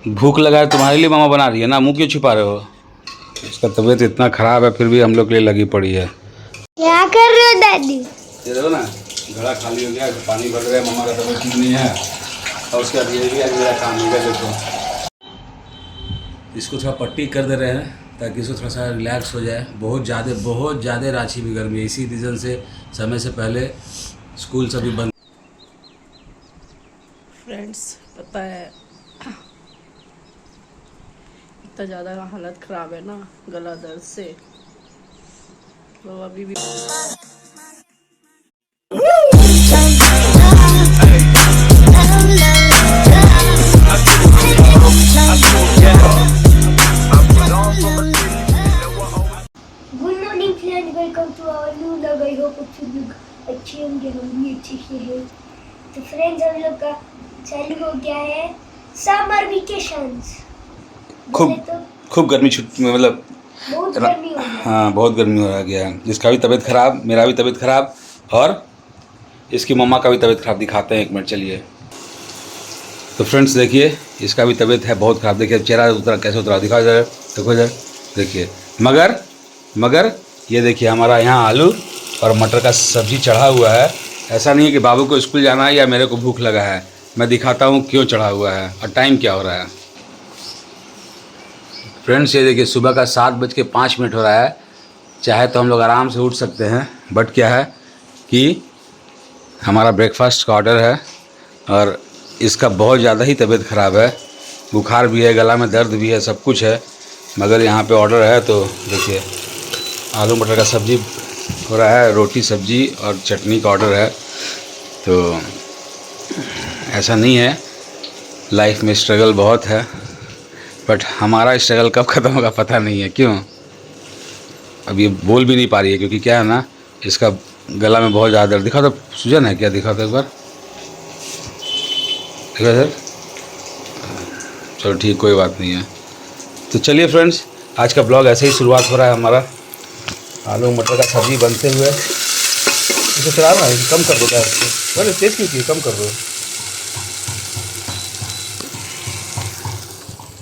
भूख लगा है तुम्हारे लिए मामा बना रही है ना, मुंह क्यों छुपा रहे हो? इसका तबीयत इतना ख़राब है फिर भी हम लोग के लिए लगी पड़ी है। क्या कर रहे हो दादी? ये देखो ना, घड़ा खाली हो गया, पानी भर रहा है, मामा का तबीयत ठीक नहीं है और उसके बाद ये भी आज मेरा काम हो गया। देखो इसको थोड़ा पट्टी कर दे रहे हैं ताकि इसको थोड़ा सा रिलैक्स हो जाए। बहुत ज़्यादा रांची में गर्मी है, इसी रीज़न से समय से पहले स्कूल सभी बंद। फ्रेंड्स पता है इतना ज़्यादा हालत ख़राब है ना गला दर्द से, तो अभी भी good morning friends, welcome to our new vlog. I hope आप सब लोग अच्छे होंगे, हम भी अच्छे से हैं। तो फ्रेंड्स हम लोग का चालू हो गया है समर वेकेशंस। खूब गर्मी छुट्टी में, मतलब बहुत गर्मी हो गई। हाँ बहुत गर्मी हो गया है। इसका भी तबीयत ख़राब, मेरा भी तबीयत ख़राब और इसकी मम्मा का भी तबीयत ख़राब। दिखाते हैं, एक मिनट चलिए। तो फ्रेंड्स देखिए, इसका भी तबीयत है बहुत ख़राब। देखिए चेहरा उतरा कैसे उतरा, दिखाओ इधर, देखो इधर देखिए। मगर ये देखिए हमारा यहाँ आलू और मटर का सब्ज़ी चढ़ा हुआ है। ऐसा नहीं है कि बाबू को स्कूल जाना है या मेरे को भूख लगा है। मैं दिखाता हूँ क्यों चढ़ा हुआ है और टाइम क्या हो रहा है। फ्रेंड्स ये देखिए, सुबह का 7:05 हो रहा है। चाहे तो हम लोग आराम से उठ सकते हैं, बट क्या है कि हमारा ब्रेकफास्ट का ऑर्डर है और इसका बहुत ज़्यादा ही तबीयत ख़राब है। बुखार भी है, गला में दर्द भी है, सब कुछ है, मगर यहाँ पे ऑर्डर है। तो देखिए आलू मटर का सब्ज़ी हो रहा है, रोटी सब्ज़ी और चटनी का ऑर्डर है। तो ऐसा नहीं है, लाइफ में स्ट्रगल बहुत है, बट हमारा स्ट्रगल कब ख़त्म होगा पता नहीं है। क्यों अब ये बोल भी नहीं पा रही है, क्योंकि क्या है ना, इसका गला में बहुत ज़्यादा दर्द। दिखा तो सूजन है क्या, दिखा तो एक बार, देखा सर। चलो ठीक, कोई बात नहीं है। तो चलिए फ्रेंड्स, आज का ब्लॉग ऐसे ही शुरुआत हो रहा है हमारा आलू मटर का सब्ज़ी बनते हुए। इसे चला ना, कम कर दो क्या इसको, अरे तेज़ क्यों, कम कर दो।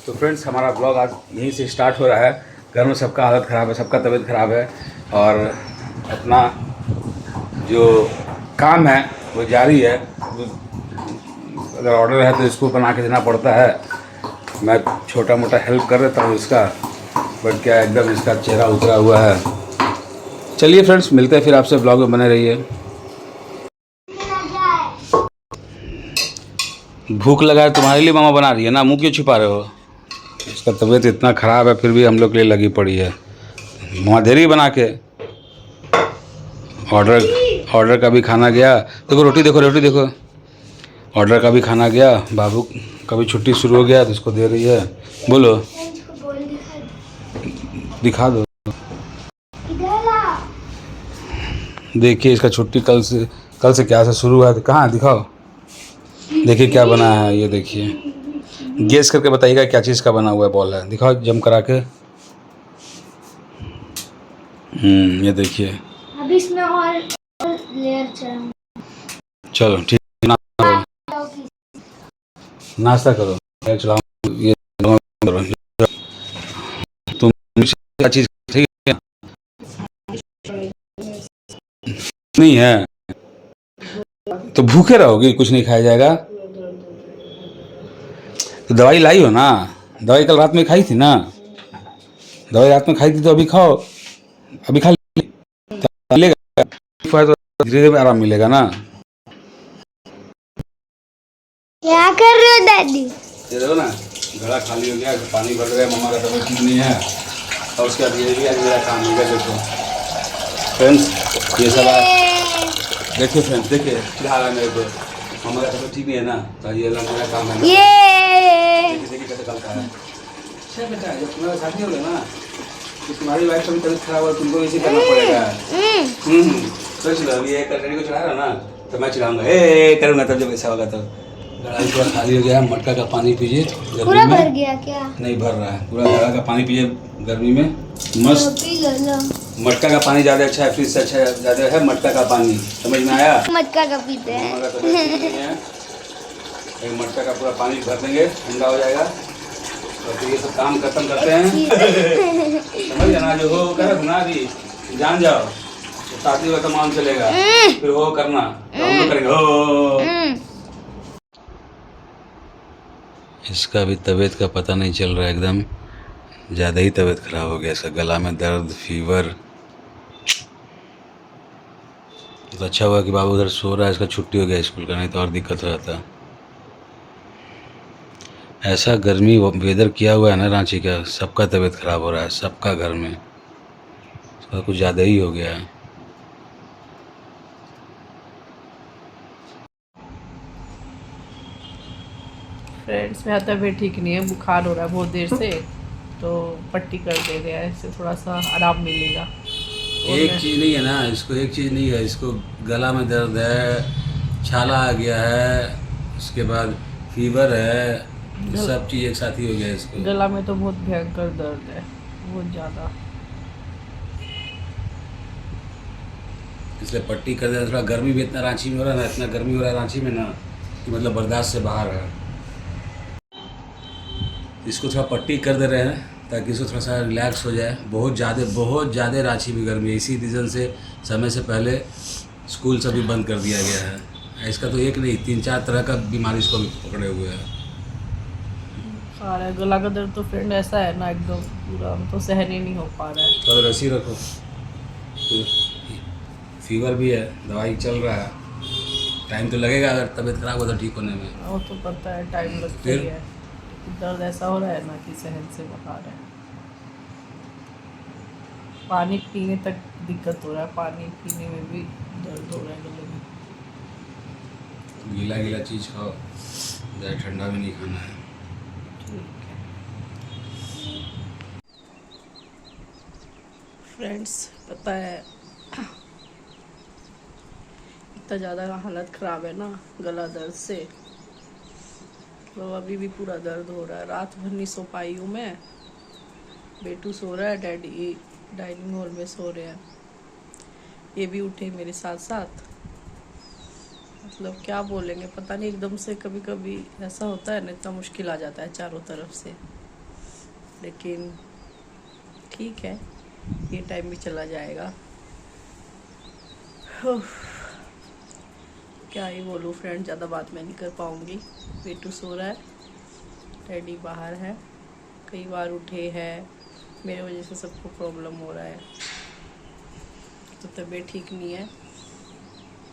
तो फ्रेंड्स हमारा ब्लॉग आज यहीं से स्टार्ट हो रहा है। घर में सबका हालत ख़राब है, सबका तबीयत ख़राब है और अपना जो काम है वो जारी है। अगर ऑर्डर है तो इसको बना के देना पड़ता है। मैं छोटा मोटा हेल्प कर देता हूँ इसका, बट क्या एकदम इसका चेहरा उतरा हुआ है। चलिए फ्रेंड्स, मिलते हैं फिर आपसे, ब्लॉग में बने रहिए। भूख लगा है तुम्हारे लिए मामा बना रही है ना, मुंह क्यों छुपा रहे हो? इसका तबीयत इतना ख़राब है फिर भी हम लोग के लिए लगी पड़ी है। वहाँ देरी बना के ऑर्डर का भी खाना गया। देखो रोटी देखो, ऑर्डर का भी खाना गया। बाबू का भी छुट्टी शुरू हो गया तो इसको दे रही है। बोलो, दिखा दो। देखिए इसका छुट्टी कल से क्या से शुरू है, तो कहाँ दिखाओ। देखिए क्या बना है, ये देखिए, गेस करके बताइएगा क्या चीज़ का बना हुआ है बॉल है। दिखाओ जम करा के। ये देखिए, अब इसमें और लेयर चढ़ाऊंगा। चलो ठीक, नाश्ता करो, चलाओ ये करो। तुम क्या चीज़ ठीक है नहीं है तो भूखे रहोगे, कुछ नहीं खाया जाएगा। तो दवाई लाई हो ना, दवाई कल रात में खाई थी ना, दवाई रात में खाई थी तो अभी खाओ, अभी खा लेगा तो धीरे धीरे आराम मिलेगा ना। क्या कर रहे हो दादी? ये देखो ना, घड़ा खाली हो गया, पानी भर रहा है, मम्मा का तबीयत ठीक नहीं है और उसके बाद ये भी आज मेरा काम हो गया। देखो फ्रेंड्स, ये सब देखिए फ्रेंड्स, देखिए क्या हाल है मेरे को, मम्मा का तबीयत ठीक नहीं है ना, तो ये मेरा काम है। देखिए कैसे चलता है। अच्छा बेटा, जब तुम्हारा शादी हो गया ना तो तुम्हारी वाइफ का भी तबीयत खराब हो, तुमको इसे करना पड़ेगा। तो चलो अभी एक लड़की को चढ़ा रहा ना, तो मैं चढ़ाऊंगा, करूँगा तब जब ऐसा होगा। तब घड़ा पूरा खाली हो गया, मटका का पानी पीजिए। पूरा भर गया क्या? नहीं भर रहा है, पूरा घड़ा का पानी पीजिए गर्मी में, मस्त। मटका का पानी ज़्यादा अच्छा है, फ्रिज से अच्छा ज़्यादा है मटका का पानी, समझ में आया? मटका का पीते हैं। एक मटका का पूरा पानी भर देंगे, ठंडा हो जाएगा और फिर ये सब काम खत्म करते हैं समझ गया ना, जो हो कर ना दी जान जाओ तो शादी का तमाम चलेगा, फिर हो करना तो हम लोग करेंगे हो। इसका भी तबीयत का पता नहीं चल रहा है, एकदम ज़्यादा ही तबीयत खराब हो गया, इसका गला में दर्द, फीवर। तो अच्छा हुआ कि बाबू उधर सो रहा है, इसका छुट्टी हो गया स्कूल का, नहीं तो और दिक्कत हो जाता। ऐसा गर्मी वेदर किया हुआ है ना रांची का, सबका तबीयत ख़राब हो रहा है, सबका घर में, इसका कुछ ज़्यादा ही हो गया है। फ्रेंड्स मेरा तबीयत ठीक नहीं है, बुखार हो रहा है बहुत देर से, तो पट्टी कर दे रहे हैं, इससे थोड़ा सा आराम मिलेगा। एक चीज़ नहीं है ना इसको, एक चीज़ नहीं है इसको, गला में दर्द है, छाला आ गया है, उसके बाद फीवर है, सब चीज़ एक साथ ही हो गया इसको। गला में तो बहुत भयंकर दर्द है, बहुत ज़्यादा। इसलिए पट्टी कर दे, थोड़ा गर्मी भी इतना रांची में हो रहा है ना, इतना गर्मी हो रहा है रांची में ना कि मतलब बर्दाश्त से बाहर है। इसको थोड़ा पट्टी कर दे रहे हैं ताकि इसको थोड़ा सा रिलैक्स हो जाए। बहुत ज़्यादा रांची में गर्मी है, इसी रीज़न से समय से पहले स्कूल सभी बंद कर दिया गया है। इसका तो एक नहीं 3-4 तरह का बीमारी इसको भी पकड़े हुए हैं। सारा गला का दर्द तो फ्रेंड ऐसा है ना, एकदम पूरा तो सहन ही नहीं हो पा रहा है। थोड़ा रसी रखो, तो फीवर भी है, दवाई चल रहा है, टाइम तो लगेगा अगर तबीयत खराब हो तो ठीक होने में। वो तो पता है टाइम लगता फिर? ही है, दर्द ऐसा हो रहा है ना कि सहन से बाहर है। पानी पीने तक दिक्कत हो रहा है, पानी पीने में भी दर्द हो रहा है गले में। गीला गीला चीज़ खाओ, ज़्यादा ठंडा भी नहीं खाना है। ठीक है फ्रेंड्स, पता है इतना ज़्यादा हालत ख़राब है ना गला दर्द से, तो अभी भी पूरा दर्द हो रहा है। रात भर नहीं सो पाई हूँ मैं, बेटू सो रहा है, डैडी डाइनिंग हॉल में सो रहे हैं, ये भी उठे मेरे साथ साथ। मतलब क्या बोलेंगे पता नहीं, एकदम से कभी कभी ऐसा होता है ना, इतना मुश्किल आ जाता है चारों तरफ से। लेकिन ठीक है, ये टाइम भी चला जाएगा। क्या ही बोलूँ फ्रेंड, ज़्यादा बात मैं नहीं कर पाऊँगी। बेटू सो रहा है, डैडी बाहर है, कई बार उठे हैं, मेरे वजह से सबको प्रॉब्लम हो रहा है, तो तबीयत ठीक नहीं है।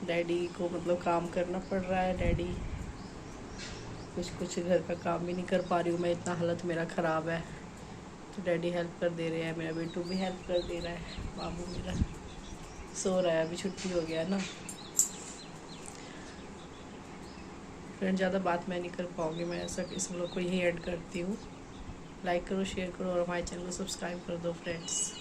डैडी को मतलब काम करना पड़ रहा है, डैडी कुछ घर का काम भी नहीं कर पा रही हूँ मैं, इतना हालत मेरा ख़राब है, तो डैडी हेल्प कर दे रहे हैं, मेरा बेटू भी हेल्प कर दे रहा है, बाबू मेरा सो रहा है, अभी छुट्टी हो गया ना। फ्रेंड ज़्यादा बात मैं नहीं कर पाऊँगी, मैं ऐसा इस व्लॉग को यही एड करती हूँ। लाइक करो, शेयर करो और हमारे चैनल को सब्सक्राइब कर दो फ्रेंड्स।